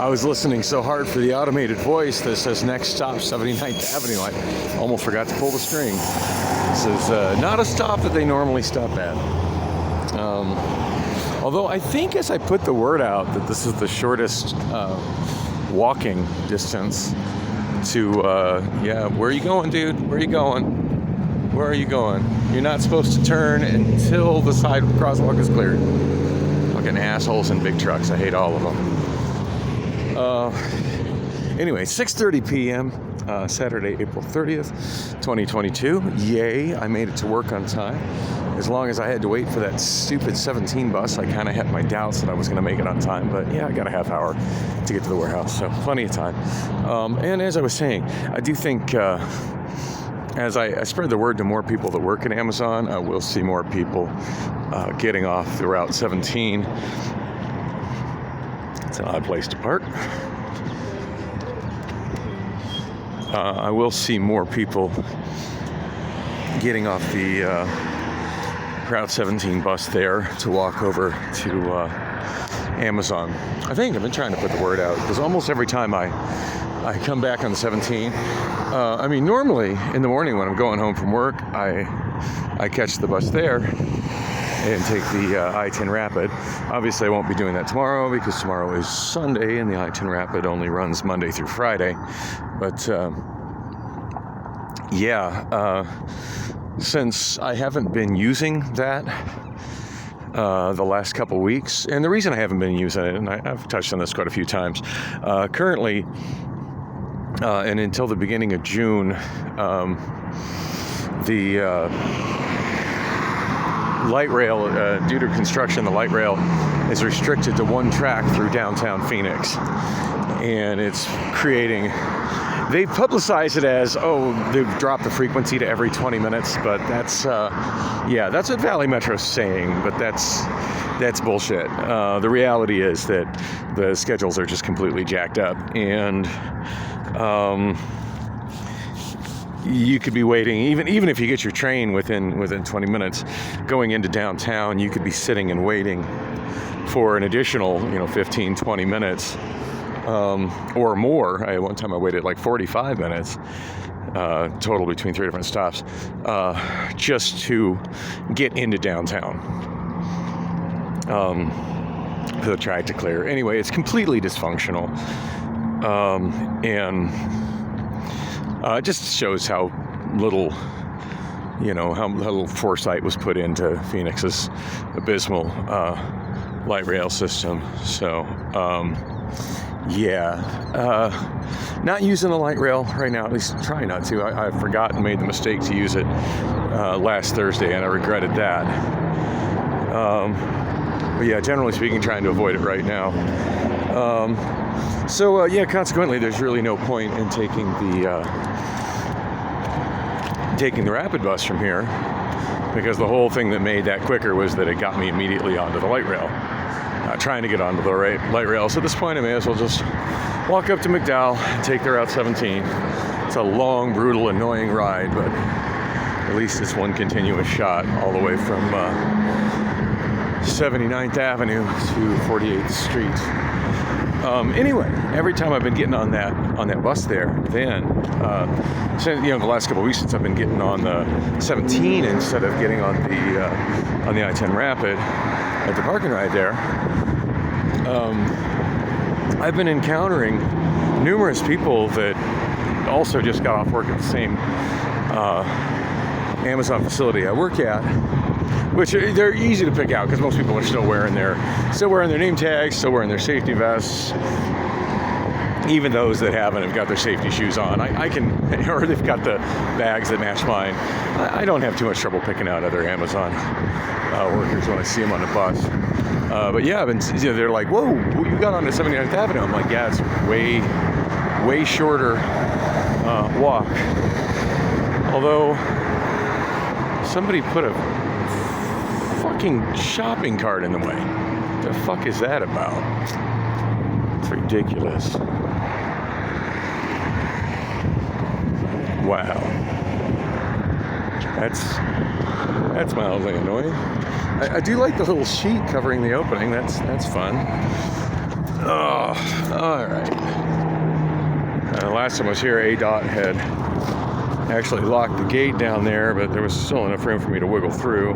I was listening so hard for the automated voice that says next stop 79th Avenue. I almost forgot to pull the string. This is not a stop that they normally stop at. Although I think as I put the word out that this is the shortest walking distance to, where are you going, dude? Where are you going? Where are you going? You're not supposed to turn until the side crosswalk is cleared. Fucking assholes in big trucks. I hate all of them. Anyway, 6:30 p.m. Saturday, April 30th, 2022. Yay, I made it to work on time. As long as I had to wait for that stupid 17 bus, I kind of had my doubts that I was going to make it on time. But yeah, I got a half hour to get to the warehouse, so plenty of time. And as I was saying, I do think as I spread the word to more people that work at Amazon, we'll see more people getting off the Route 17. It's an odd place to park. I will see more people getting off the Route 17 bus there to walk over to Amazon. I think I've been trying to put the word out because almost every time I come back on the 17, normally in the morning when I'm going home from work, I catch the bus there and take the I-10 Rapid. Obviously, I won't be doing that tomorrow because tomorrow is Sunday and the I-10 Rapid only runs Monday through Friday. But since I haven't been using that the last couple weeks, and the reason I haven't been using it, and I've touched on this quite a few times, currently, and until the beginning of June, the light rail, due to construction, the light rail is restricted to one track through downtown Phoenix. And it's creating, they publicize it as, they've dropped the frequency to every 20 minutes, but that's what Valley Metro's saying, but that's bullshit. The reality is that the schedules are just completely jacked up, and you could be waiting, even if you get your train within 20 minutes, going into downtown, you could be sitting and waiting for an additional, 15, 20 minutes or more. One time I waited like 45 minutes total between 3 different stops just to get into downtown. For the track to clear. Anyway, it's completely dysfunctional. And it just shows how little, how little foresight was put into Phoenix's abysmal light rail system. So, not using the light rail right now, at least try not to. I forgot and made the mistake to use it last Thursday, and I regretted that. But yeah, generally speaking, trying to avoid it right now. Consequently, there's really no point in taking the rapid bus from here, because the whole thing that made that quicker was that it got me immediately onto the light rail. Trying to get onto the light rail. So at this point, I may as well just walk up to McDowell and take the Route 17. It's a long, brutal, annoying ride, but at least it's one continuous shot all the way from 79th Avenue to 48th Street. Anyway, every time I've been getting on that bus there, then the last couple of weeks since I've been getting on the 17 instead of getting on the I-10 Rapid at the parking ride there, I've been encountering numerous people that also just got off work at the same Amazon facility I work at, which they're easy to pick out because most people are still wearing their name tags, still wearing their safety vests. Even those that haven't have got their safety shoes on. I can, or they've got the bags that match mine. I don't have too much trouble picking out other Amazon workers when I see them on the bus. But yeah, I've been, they're like, whoa, you got onto 79th Avenue. I'm like, yeah, it's way shorter walk. Although somebody put a fucking shopping cart in the way. What the fuck is that about? It's ridiculous. Wow. That's mildly annoying. I do like the little sheet covering the opening. That's fun. Oh, all right. Last time I was here, ADOT had actually locked the gate down there, but there was still enough room for me to wiggle through.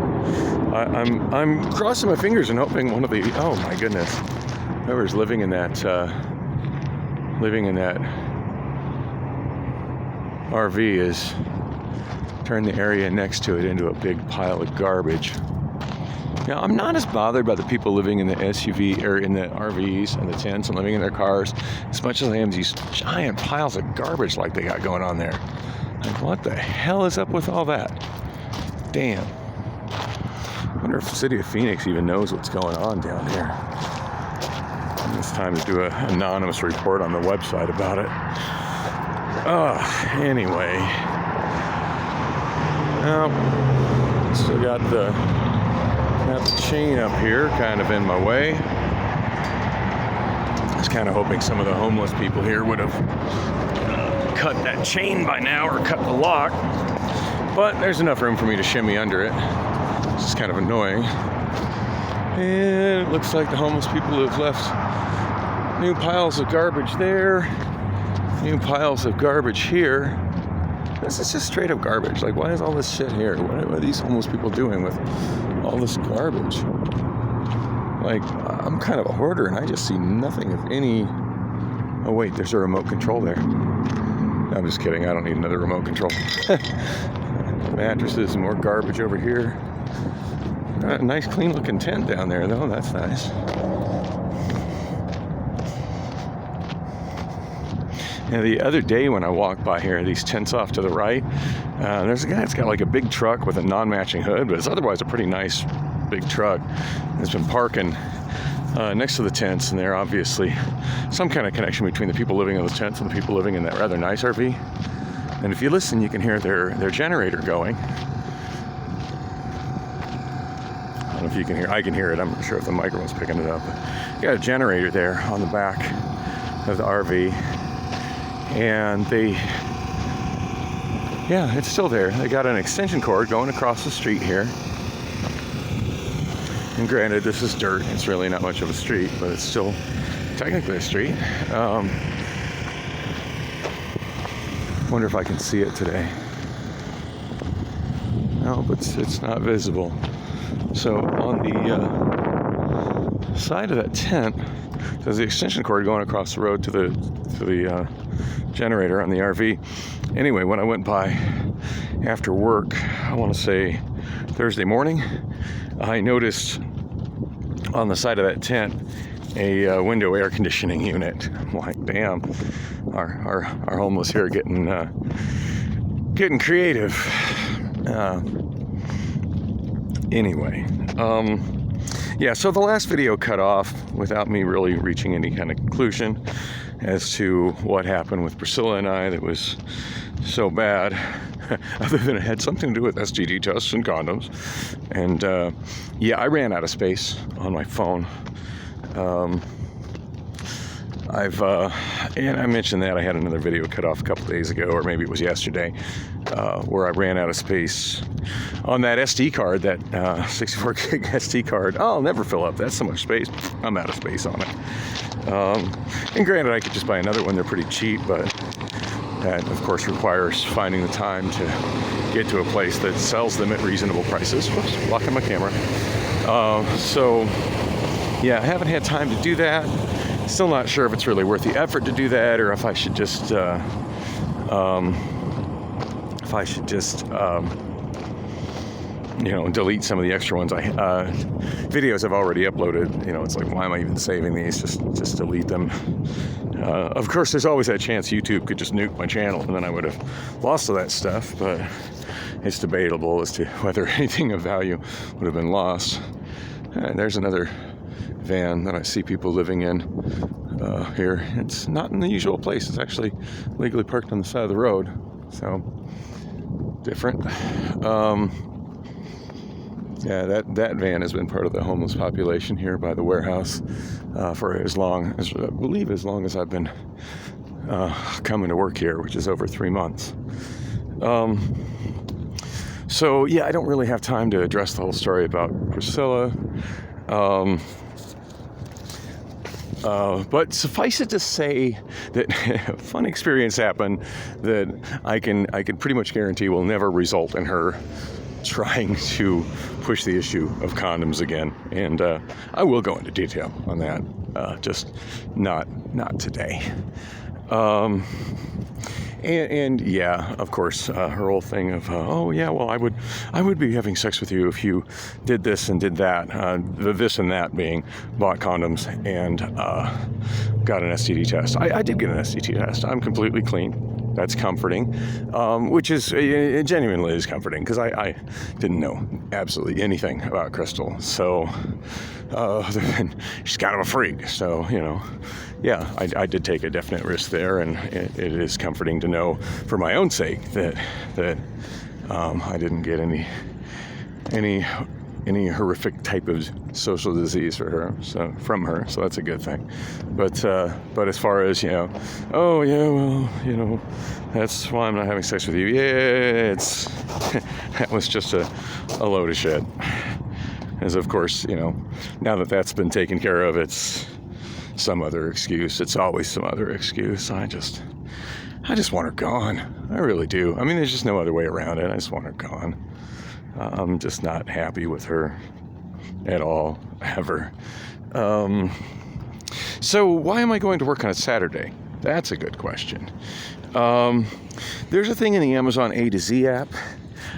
I'm crossing my fingers and hoping one of the, oh my goodness, whoever's living in that RV is turned the area next to it into a big pile of garbage. Now, I'm not as bothered by the people living in the SUV or in the RVs and the tents and living in their cars as much as I am these giant piles of garbage like they got going on there. Like, what the hell is up with all that? Damn. I wonder if the city of Phoenix even knows what's going on down here. And it's time to do an anonymous report on the website about it. Anyway. Well, still got the chain up here kind of in my way. I was kind of hoping some of the homeless people here would have cut that chain by now or cut the lock, but there's enough room for me to shimmy under it. It's just kind of annoying. And it looks like the homeless people have left new piles of garbage there, new piles of garbage here. This is just straight up garbage. Like, why is all this shit here? What are these homeless people doing with all this garbage? Like, I'm kind of a hoarder and I just see nothing of any. Oh wait, there's a remote control there. I'm just kidding, I don't need another remote control. Mattresses, more garbage over here. A nice clean looking tent down there though, that's nice. Now, the other day when I walked by here, these tents off to the right, there's a guy that's got like a big truck with a non-matching hood, but it's otherwise a pretty nice big truck. It's been parking next to the tents, and there obviously some kind of connection between the people living in the tents and the people living in that rather nice RV. And if you listen, you can hear their generator going. I don't know if you can hear. I can hear it. I'm not sure if the microphone's picking it up. But you got a generator there on the back of the RV, and it's still there. They got an extension cord going across the street here. And granted, this is dirt. It's really not much of a street, but it's still technically a street. Wonder if I can see it today. No, but it's not visible. So on the side of that tent, there's the extension cord going across the road to the generator on the RV. Anyway, when I went by after work, I want to say Thursday morning, I noticed on the side of that tent a window air conditioning unit. I'm like, damn, our homeless here getting creative. Anyway, so the last video cut off without me really reaching any kind of conclusion as to what happened with Priscilla and I that was so bad, other than it had something to do with STD tests and condoms. And I ran out of space on my phone. And I mentioned that I had another video cut off a couple days ago, or maybe it was yesterday, where I ran out of space on that SD card, that 64 gig SD card. Oh, I'll never fill up. That's so much space. I'm out of space on it. And granted, I could just buy another one. They're pretty cheap, but that, of course, requires finding the time to get to a place that sells them at reasonable prices. Whoops, blocking my camera. I haven't had time to do that. Still not sure if it's really worth the effort to do that, or if I should just delete some of the extra ones. Videos I've already uploaded. It's like, why am I even saving these? Just delete them. Of course, there's always that chance YouTube could just nuke my channel, and then I would have lost all that stuff. But it's debatable as to whether anything of value would have been lost. And there's another van that I see people living in here. It's not in the usual place. It's actually legally parked on the side of the road, so different. That van has been part of the homeless population here by the warehouse for as long as I've been coming to work here, which is over 3 months. I don't really have time to address the whole story about Priscilla. But suffice it to say that a fun experience happened that I can pretty much guarantee will never result in her trying to push the issue of condoms again. And I will go into detail on that, just not today. And yeah, of course, her whole thing of, oh yeah, well, I would be having sex with you if you did this and did that, the this and that being bought condoms and got an STD test. I did get an STD test. I'm completely clean. That's comforting, which is, it genuinely is comforting, because I didn't know absolutely anything about Crystal. So she's kind of a freak. So, yeah, I did take a definite risk there, and it is comforting to know, for my own sake, that I didn't get any horrific type of social disease from her. So that's a good thing. But as far as, oh yeah, well, that's why I'm not having sex with you. Yeah, that was just a load of shit. As of course, now that that's been taken care of, it's some other excuse. It's always some other excuse. I just want her gone. I really do. I mean, there's just no other way around it. I just want her gone. I'm just not happy with her at all, ever. So why am I going to work on a Saturday? That's a good question. There's a thing in the Amazon A to Z app.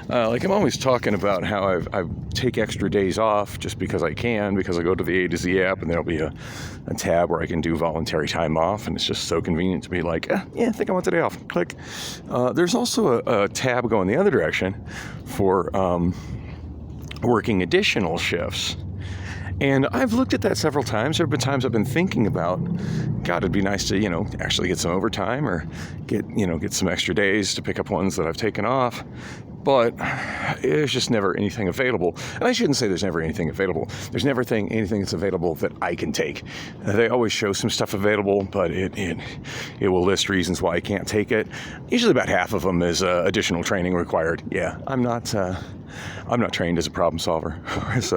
I'm always talking about how I take extra days off just because I can, because I go to the A to Z app and there'll be a tab where I can do voluntary time off, and it's just so convenient to be like, yeah, I think I want the day off. Click. There's also a tab going the other direction for working additional shifts. And I've looked at that several times. There have been times I've been thinking about, God, it'd be nice to, actually get some overtime or get some extra days to pick up ones that I've taken off. But there's just never anything available. And I shouldn't say there's never anything available. There's never anything that's available that I can take. They always show some stuff available, but it will list reasons why I can't take it. Usually about half of them is additional training required. Yeah, I'm not trained as a problem solver, as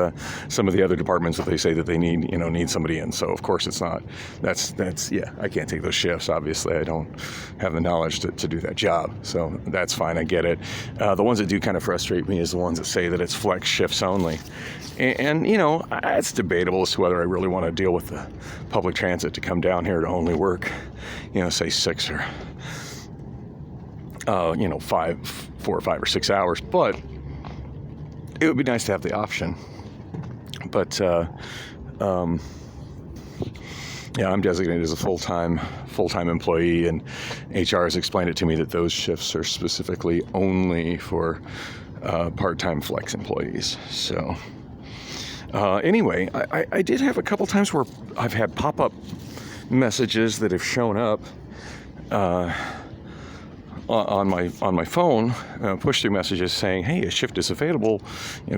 some of the other departments that they say that they need somebody in. So of course it's not. That's I can't take those shifts. Obviously, I don't have the knowledge to do that job. So that's fine. I get it. The ones that do kind of frustrate me is the ones that say that it's flex shifts only, and it's debatable as to whether I really want to deal with the public transit to come down here to only work, say 6 or 4 or 5 or 6 hours, but it would be nice to have the option. But I'm designated as a full-time employee, and HR has explained it to me that those shifts are specifically only for part-time flex employees. So anyway, I did have a couple times where I've had pop-up messages that have shown up on my phone, push-through messages saying, "Hey, a shift is available.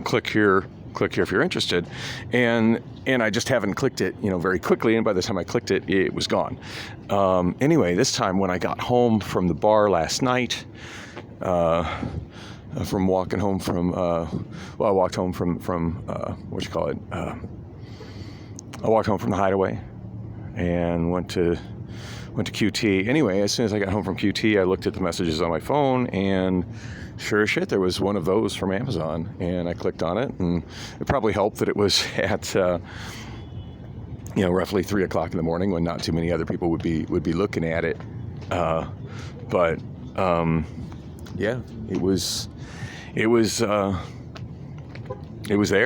Click here if you're interested." And I just haven't clicked it, very quickly. And by the time I clicked it, it was gone. Anyway, this time when I got home from the bar last night, from walking home from, I walked home from I walked home from the Hideaway and went to QT. Anyway, as soon as I got home from QT, I looked at the messages on my phone, and sure as shit, there was one of those from Amazon, and I clicked on it, and it probably helped that it was at roughly 3 o'clock in the morning when not too many other people would be looking at it. But yeah, it was there,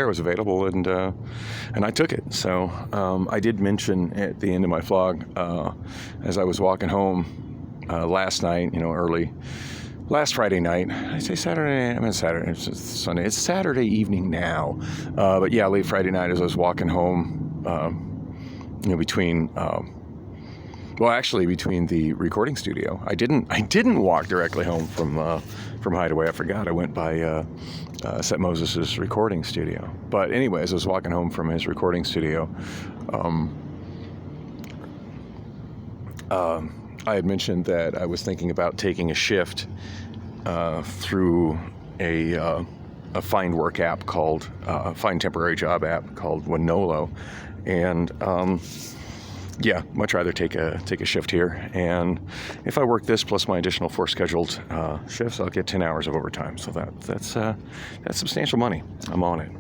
it was available, and I took it. So I did mention at the end of my vlog, as I was walking home last night, early, last Friday night. I say Saturday, I meant Saturday, it's Sunday. It's Saturday evening now. But yeah, late Friday night as I was walking home, between the recording studio. I didn't walk directly home from Hideaway. I forgot. I went by Seth Moses' recording studio. But anyway, as I was walking home from his recording studio, I had mentioned that I was thinking about taking a shift through a find work app called find temporary job app called Winolo, and yeah, much rather take a shift here. And if I work this plus my additional 4 scheduled shifts, I'll get 10 hours of overtime. So that's substantial money. I'm on it.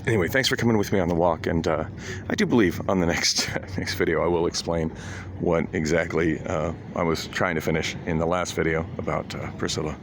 Anyway, thanks for coming with me on the walk, and I do believe on the next video I will explain what exactly I was trying to finish in the last video about Priscilla.